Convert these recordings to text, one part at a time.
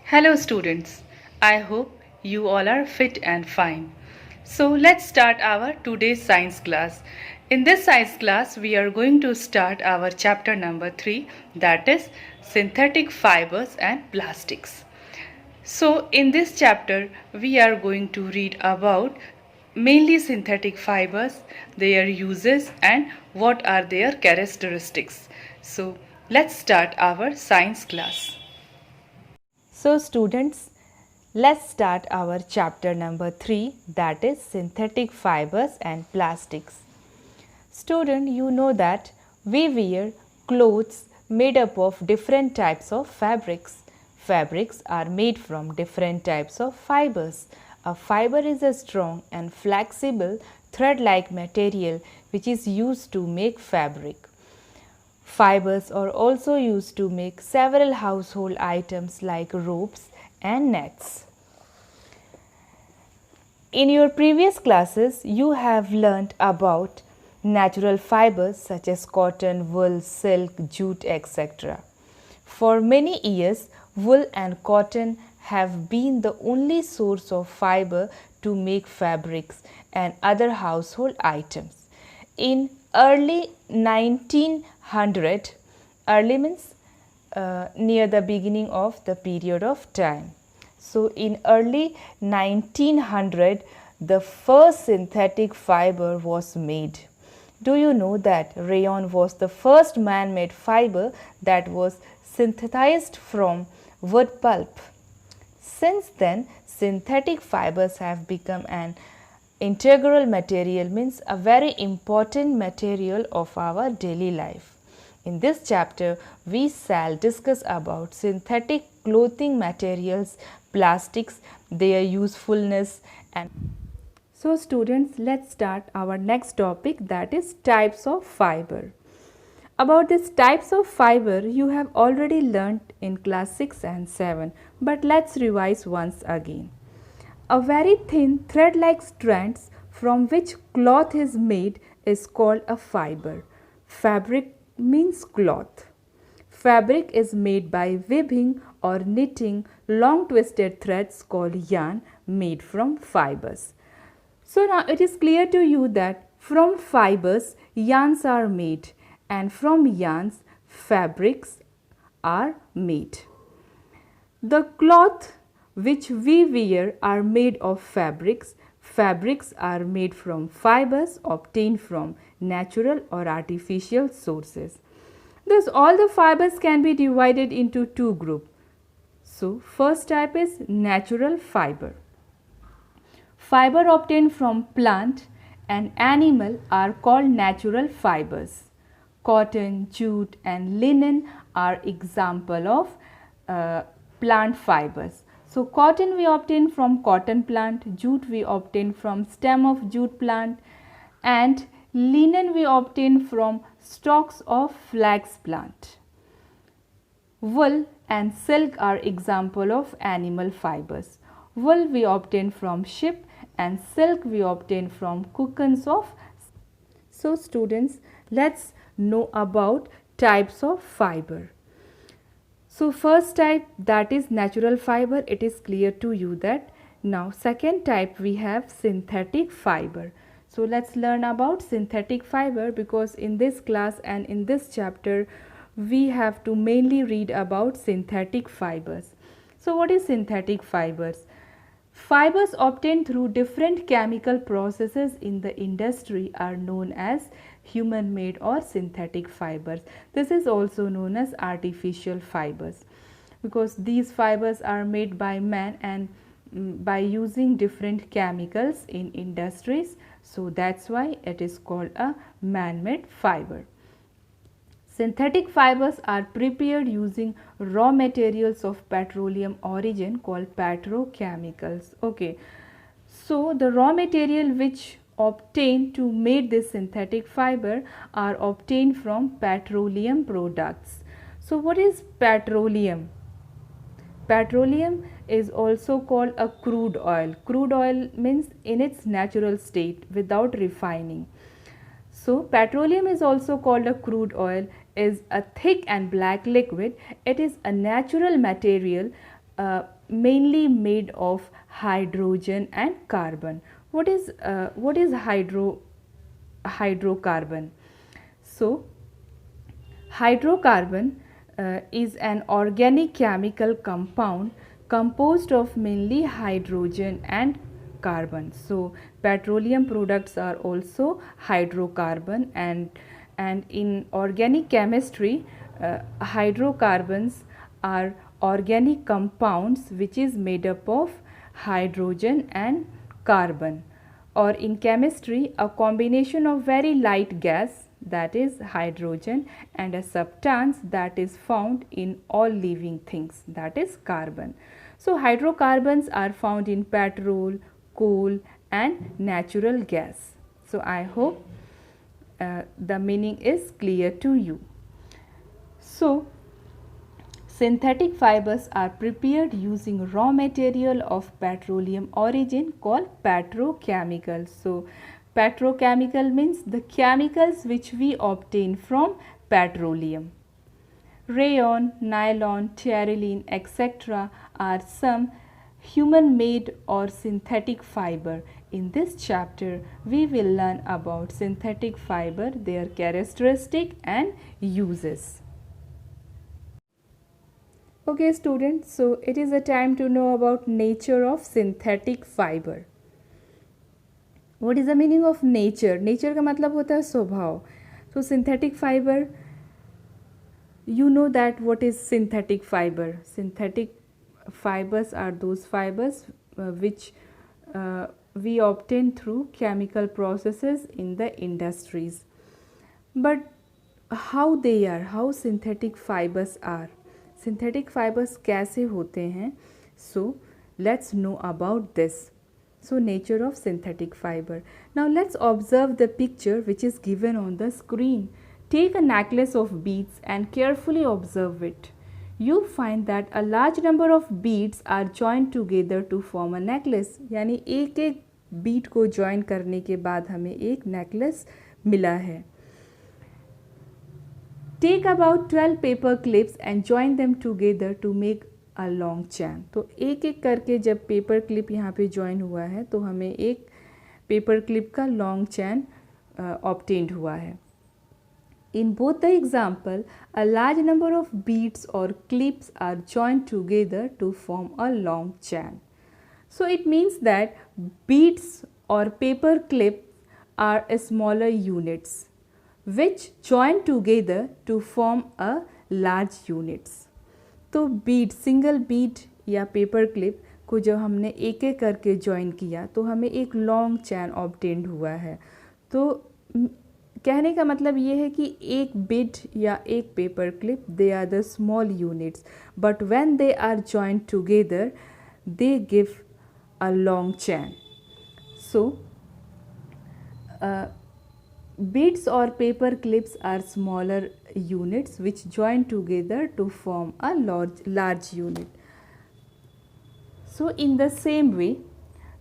Hello students, I hope you all are fit and fine. So let's start our today's science class. In this science class we are going to start our chapter number 3, that is synthetic fibers and plastics. So in this chapter we are going to read about mainly synthetic fibers, their uses and what are their characteristics. So let's start our science class. So students, let's start our chapter number 3, that is synthetic fibers and plastics. Student, you know that we wear clothes made up of different types of fabrics. Fabrics are made from different types of fibers. A fiber is a strong and flexible thread-like material which is used to make fabric. Fibers are also used to make several household items like ropes and nets. In your previous classes, you have learnt about natural fibers such as cotton, wool, silk, jute, etc. For many years, wool and cotton have been the only source of fiber to make fabrics and other household items. In early 1900, early means near the beginning of the period of time. So in early 1900, the first synthetic fiber was made. Do you know that rayon was the first man-made fiber that was synthesized from wood pulp? Since then, synthetic fibers have become an integral material, means a very important material of our daily life. In this chapter, we shall discuss about synthetic clothing materials, plastics, their usefulness and so students, let's start our next topic, that is types of fiber. About these types of fiber you have already learnt in class 6 and 7, but let's revise once again. A very thin thread-like strands from which cloth is made is called a fiber. Fabric means cloth. Fabric is made by weaving or knitting long twisted threads called yarn made from fibers. So now it is clear to you that from fibers yarns are made and from yarns fabrics are made. The cloth which we wear are made of fabrics. Fabrics are made from fibers obtained from natural or artificial sources. Thus all the fibers can be divided into two groups. So first type is natural fiber. Fiber obtained from plant and animal are called natural fibers. Cotton, jute and linen are example of plant fibers. So cotton we obtain from cotton plant, jute we obtain from stem of jute plant and linen we obtain from stalks of flax plant. Wool and silk are example of animal fibers. Wool we obtain from sheep and silk we obtain from cocoons of. So students, let's know about types of fiber. So first type, that is natural fiber, it is clear to you that. Now second type we have synthetic fiber. So let's learn about synthetic fiber, because in this class and in this chapter we have to mainly read about synthetic fibers. So what is synthetic fibers? Fibers obtained through different chemical processes in the industry are known as human made or synthetic fibers. This is also known as artificial fibers, because these fibers are made by man and by using different chemicals in industries. So that's why it is called a man-made fiber. Synthetic fibers are prepared using raw materials of petroleum origin called petrochemicals. Okay, so the raw material which obtained to make this synthetic fiber are obtained from petroleum products. So what is petroleum? Petroleum is also called a crude oil. Crude oil means in its natural state without refining. So petroleum is also called a crude oil, is a thick and black liquid. It is a natural material mainly made of hydrogen and carbon. What is hydrocarbon? So hydrocarbon is an organic chemical compound composed of mainly hydrogen and carbon. So petroleum products are also hydrocarbon, and in organic chemistry, hydrocarbons are organic compounds which is made up of hydrogen and carbon, or in chemistry a combination of very light gas, that is hydrogen, and a substance that is found in all living things, that is carbon. So hydrocarbons are found in petrol, coal and natural gas. So I hope the meaning is clear to you. So synthetic fibers are prepared using raw material of petroleum origin called petrochemicals. So petrochemical means the chemicals which we obtain from petroleum. Rayon, nylon, terylene, etc. are some human-made or synthetic fiber. In this chapter, we will learn about synthetic fiber, their characteristic and uses. Okay students, so it is a time to know about nature of synthetic fiber. What is the meaning of nature? Nature का मतलब होता है स्वभाव. So synthetic fiber, you know that what is synthetic fiber. Synthetic fibers are those fibers which we obtain through chemical processes in the industries. But how they are, how synthetic fibers are, synthetic fibers कैसे होते हैं? So let's know about this. So nature of synthetic fiber. Now let's observe the picture which is given on the screen. Take a necklace of beads and carefully observe it. You find that a large number of beads are joined together to form a necklace. यानी एक एक बीड को join करने के बाद हमें एक necklace मिला है. Take about 12 paper clips and join them together to make a long chain. तो एक एक करके जब पेपर क्लिप यहाँ पे join हुआ है तो हमें एक पेपर क्लिप का long chain obtained हुआ है. In both the example, a large number of beads or clips are joined together to form a long chain. So it means that beads or paper clips are smaller units which join together to form a large units. तो Beed, single Beed या paper clip को जब हमने एक एक करके join किया तो हमें एक लॉन्ग चैन ऑब्टेन्ड हुआ है. तो कहने का मतलब ये है कि एक बीड या एक paper clip, they are the small units, but when they are joined together they give a long chain. So beads or paper clips are smaller units which join together to form a large unit. So in the same way,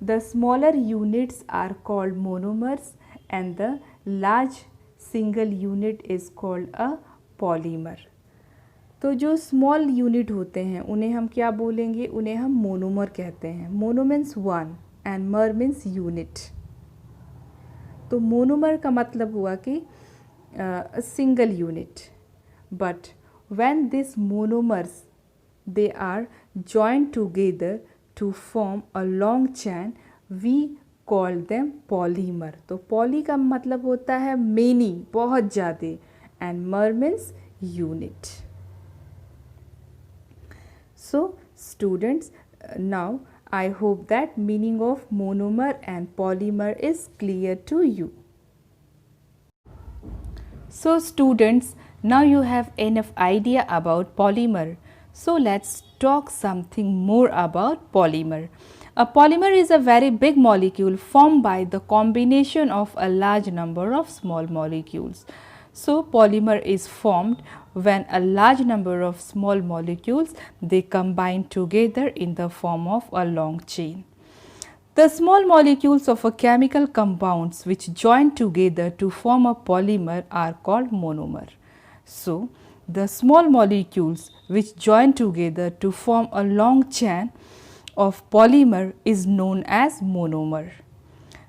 the smaller units are called monomers and the large single unit is called a polymer. तो जो small unit होते हैं उन्हें हम क्या बोलेंगे? उन्हें हम मोनोमर कहते हैं. Mono means one and mer means unit. तो मोनोमर का मतलब हुआ कि single unit. But when this monomers they are joined together to form a long chain, we call them polymer. तो पॉली का मतलब होता है मेनी, बहुत ज़्यादा, and mer means unit. So students, now I hope that meaning of monomer and polymer is clear to you. So students, now you have enough idea about polymer. So let's talk something more about polymer. A polymer is a very big molecule formed by the combination of a large number of small molecules. So polymer is formed when a large number of small molecules they combine together in the form of a long chain. The small molecules of a chemical compounds which join together to form a polymer are called monomer. So The small molecules which join together to form a long chain of polymer is known as monomer.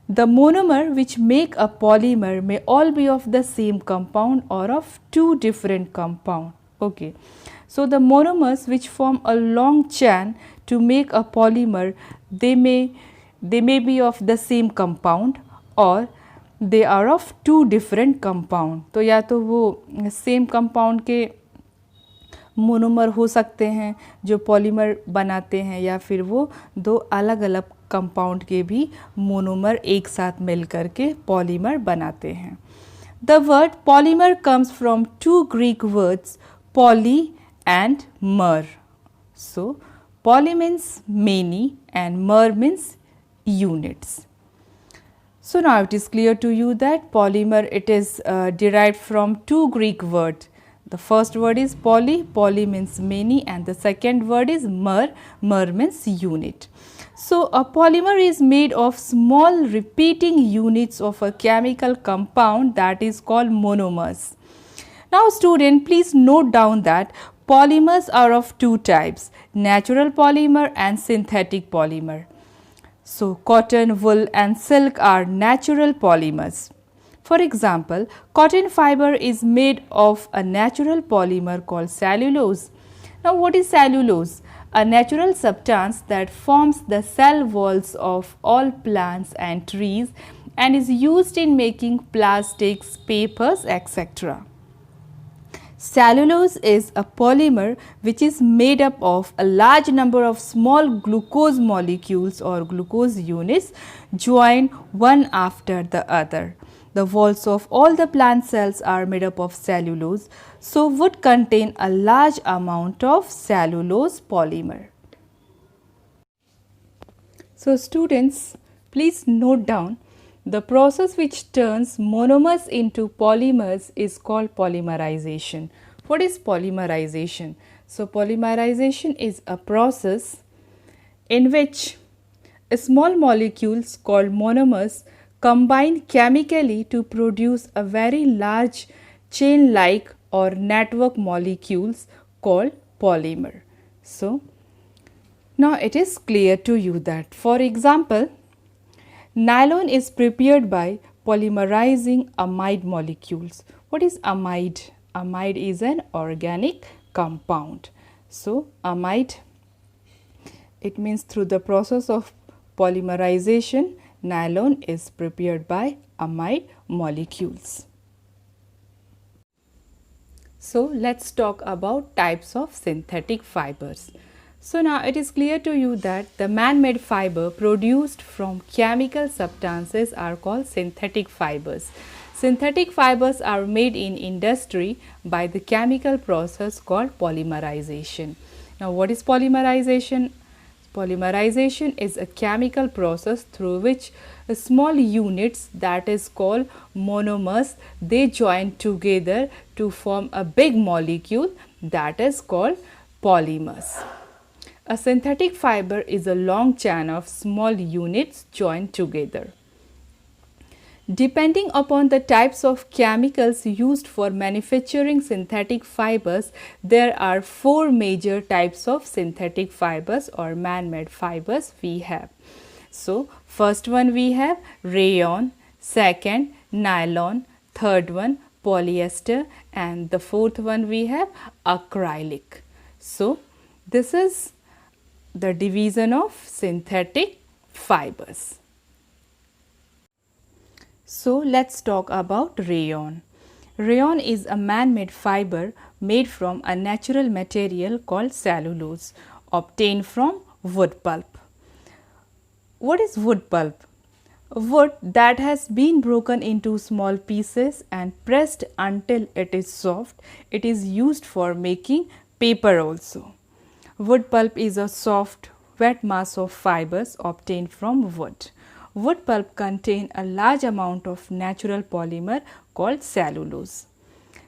The monomer which make a polymer may all be of the same compound or of two different compound. Okay. So the monomers which form a long chain to make a polymer, they may be of the same compound or they are of two different compound. तो या तो वो same compound के monomer हो सकते हैं जो polymer बनाते हैं, या फिर वो दो अलग अलग कंपाउंड के भी मोनोमर एक साथ मिल कर के पॉलीमर बनाते हैं. The word polymer comes from two Greek words poly and mer. So poly means many and mer means units. So now it is clear to you that polymer, it is derived from two Greek words. The first word is poly, poly means many, and the second word is mer, mer means unit. So a polymer is made of small repeating units of a chemical compound that is called monomers. Now student, please note down that polymers are of two types, natural polymer and synthetic polymer. So cotton, wool and silk are natural polymers. For example, cotton fiber is made of a natural polymer called cellulose. Now what is cellulose? A natural substance that forms the cell walls of all plants and trees and is used in making plastics, papers, etc. Cellulose is a polymer which is made up of a large number of small glucose molecules or glucose units joined one after the other. The walls of all the plant cells are made up of cellulose, so would contain a large amount of cellulose polymer. So students, please note down, the process which turns monomers into polymers is called polymerization. What is polymerization? So polymerization is a process in which small molecules called monomers combine chemically to produce a very large chain-like or network molecules called polymer. So now it is clear to you that, for example, nylon is prepared by polymerizing amide molecules. What is amide? Amide is an organic compound. So amide, it means through the process of polymerization, nylon is prepared by amide molecules. So let's talk about types of synthetic fibers. So now it is clear to you that the man-made fiber produced from chemical substances are called synthetic fibers. Synthetic fibers are made in industry by the chemical process called polymerization. Now what is polymerization? Polymerization is a chemical process through which small units, that is called monomers, they join together to form a big molecule, that is called polymers. A synthetic fiber is a long chain of small units joined together. Depending upon the types of chemicals used for manufacturing synthetic fibers, there are four major types of synthetic fibers or man-made fibers we have. So, first one we have rayon, second nylon, third one polyester, and the fourth one we have acrylic. So, this is the division of synthetic fibers. So let's talk about rayon. Rayon is a man-made fiber made from a natural material called cellulose obtained from wood pulp. What is wood pulp? Wood that has been broken into small pieces and pressed until it is soft. It is used for making paper also. Wood pulp is a soft, wet mass of fibers obtained from wood. Wood pulp contains a large amount of natural polymer called cellulose.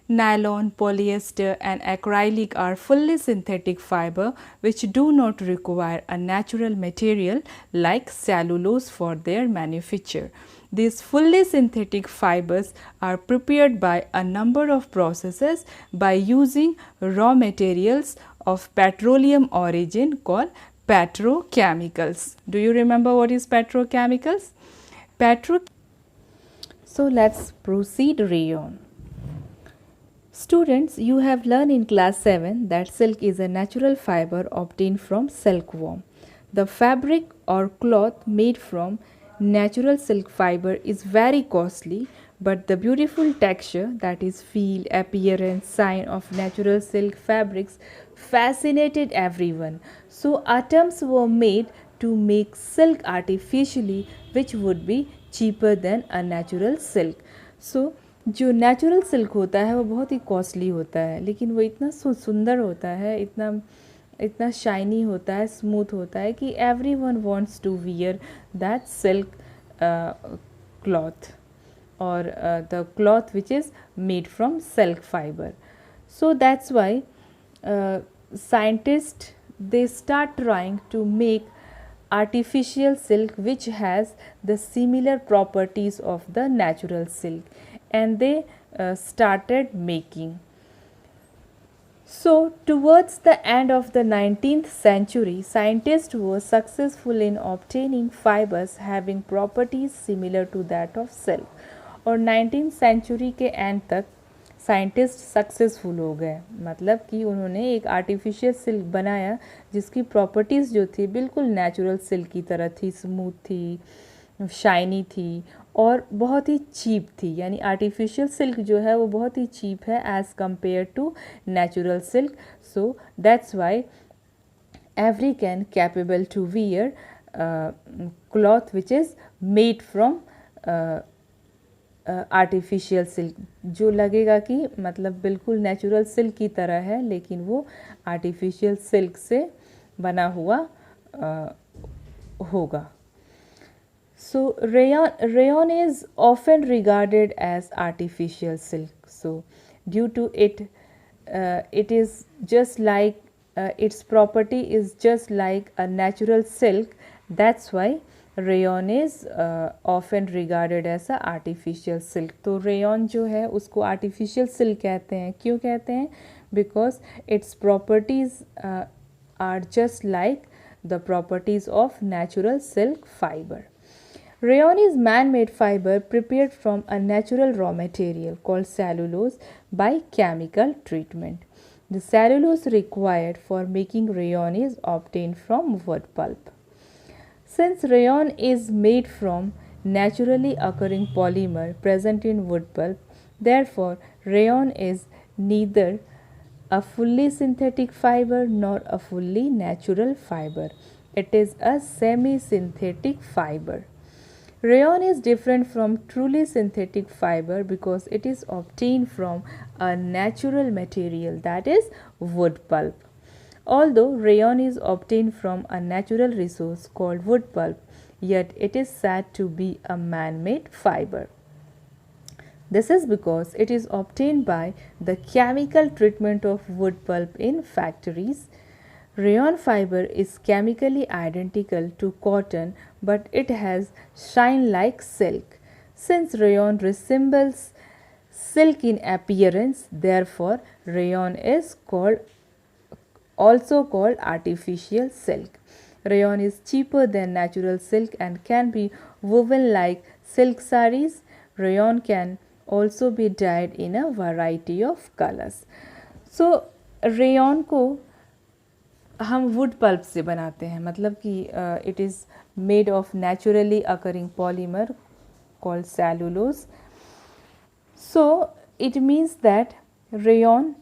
Nylon, polyester and acrylic are fully synthetic fiber which do not require a natural material like cellulose for their manufacture. These fully synthetic fibers are prepared by a number of processes by using raw materials of petroleum origin called petrochemicals. Do you remember what is petrochemicals? So let's proceed rayon. Students, you have learned in class 7 that silk is a natural fiber obtained from silkworm. The fabric or cloth made from natural silk fiber is very costly, but the beautiful texture, that is feel, appearance, sign of natural silk fabrics fascinated everyone. So attempts were made to make silk artificially, which would be cheaper than a natural silk. So जो natural silk होता है वो बहुत ही costly होता है, लेकिन वो इतना सुंदर होता है, इतना इतना शाइनी होता है, स्मूथ होता है कि everyone wants to wear that silk cloth और the cloth which is made from silk fibre. So that's why scientists they start trying to make artificial silk which has the similar properties of the natural silk, and they started making. So towards the end of the 19th century, scientists were successful in obtaining fibers having properties similar to that of silk. और 19th century के end तक scientist successful हो गए, मतलब कि उन्होंने एक artificial silk बनाया जिसकी प्रॉपर्टीज़ जो थी बिल्कुल नेचुरल सिल्क की तरह थी, स्मूथ थी, शाइनी थी और बहुत ही चीप थी. यानी आर्टिफिशियल सिल्क जो है वो बहुत ही चीप है as compare to natural silk. So that's why every can capable to wear cloth which is made from artificial silk, जो लगेगा कि मतलब बिल्कुल नेचुरल सिल्क की तरह है लेकिन वो आर्टिफिशियल सिल्क से बना हुआ होगा. So rayon is often regarded as artificial silk. So due to it, it is just like its property is just like a natural silk. That's why rayon is often regarded as a artificial silk. तो rayon जो है उसको artificial silk कहते हैं. क्यों कहते हैं? Because its properties are just like the properties of natural silk fiber. Rayon is man-made fiber prepared from a natural raw material called cellulose by chemical treatment. The cellulose required for making rayon is obtained from wood pulp. Since rayon is made from naturally occurring polymer present in wood pulp, therefore rayon is neither a fully synthetic fiber nor a fully natural fiber. It is a semi-synthetic fiber. Rayon is different from truly synthetic fiber because it is obtained from a natural material, that is wood pulp. Although rayon is obtained from a natural resource called wood pulp, yet it is said to be a man-made fiber. This is because it is obtained by the chemical treatment of wood pulp in factories. Rayon fiber is chemically identical to cotton, but it has shine like silk. Since rayon resembles silk in appearance, therefore rayon is also called artificial silk. Rayon is cheaper than natural silk and can be woven like silk sarees. Rayon can also be dyed in a variety of colors. So rayon को हम wood pulp से बनाते हैं, मतलब कि it is made of naturally occurring polymer called cellulose. So it means that rayon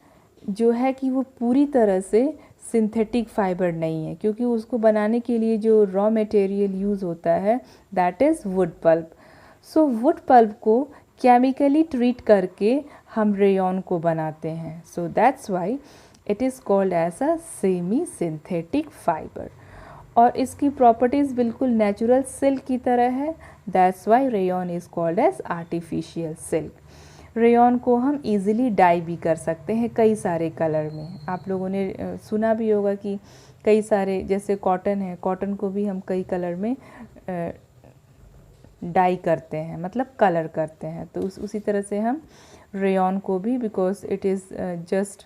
जो है कि वो पूरी तरह से सिंथेटिक फाइबर नहीं है, क्योंकि उसको बनाने के लिए जो रॉ मटेरियल यूज़ होता है that is wood pulp. So wood pulp को केमिकली ट्रीट करके हम रेयॉन को बनाते हैं. So that's why it is called as a semi synthetic fibre. और इसकी प्रॉपर्टीज़ बिल्कुल नेचुरल सिल्क की तरह है. That's why rayon is called as artificial silk. Rayon को हम इजीली डाई भी कर सकते हैं कई सारे कलर में. आप लोगों ने सुना भी होगा कि कई सारे, जैसे कॉटन है, कॉटन को भी हम कई कलर में डाई करते हैं, मतलब कलर करते हैं। तो उसी तरह से हम रेयॉन को भी, because it is just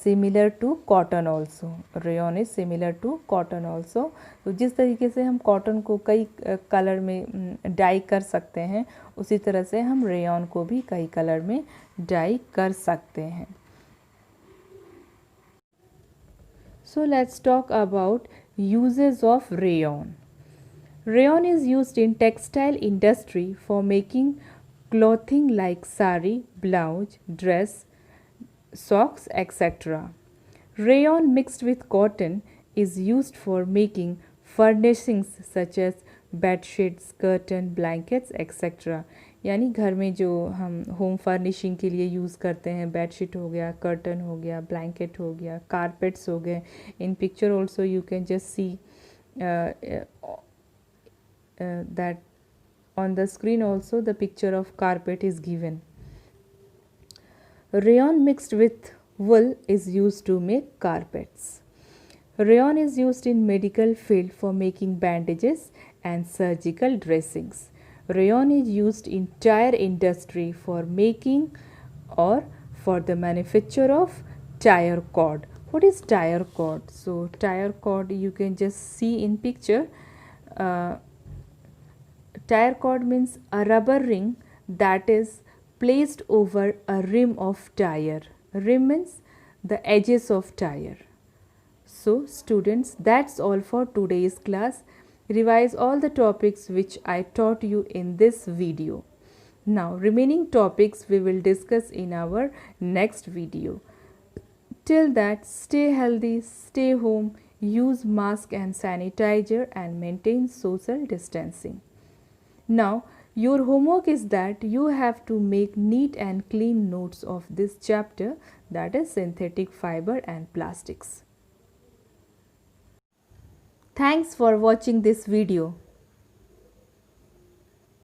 similar to cotton also, rayon is similar to cotton also. तो जिस तरीके से हम कॉटन को कई कलर में डाई कर सकते हैं, उसी तरह से हम रेयॉन को भी कई कलर में डाई कर सकते हैं। So let's talk about uses of rayon. Rayon is used in textile industry for making clothing like sari, blouse, dress, socks, etc. Rayon mixed with cotton is used for making furnishings such as bedsheets, curtain, blankets, etc. यानी घर में जो हम home furnishing के लिए use करते हैं, bedsheet हो गया, कर्टन हो गया, ब्लैंकेट हो गया, कारपेट्स हो गए। इन picture also you can just see that on the screen also the picture of carpet is given. Rayon mixed with wool is used to make carpets. Rayon is used in medical field for making bandages and surgical dressings. Rayon is used in tire industry for making or for the manufacture of tire cord. What is tire cord? So tire cord you can just see in picture. Tire cord means a rubber ring that is placed over a rim of tire. Rim means the edges of tire. So students, that's all for today's class. Revise all the topics which I taught you in this video. Now remaining topics we will discuss in our next video. Till that, stay healthy, stay home, use mask and sanitizer and maintain social distancing. Now your homework is that you have to make neat and clean notes of this chapter, that is synthetic fiber and plastics. Thanks for watching this video.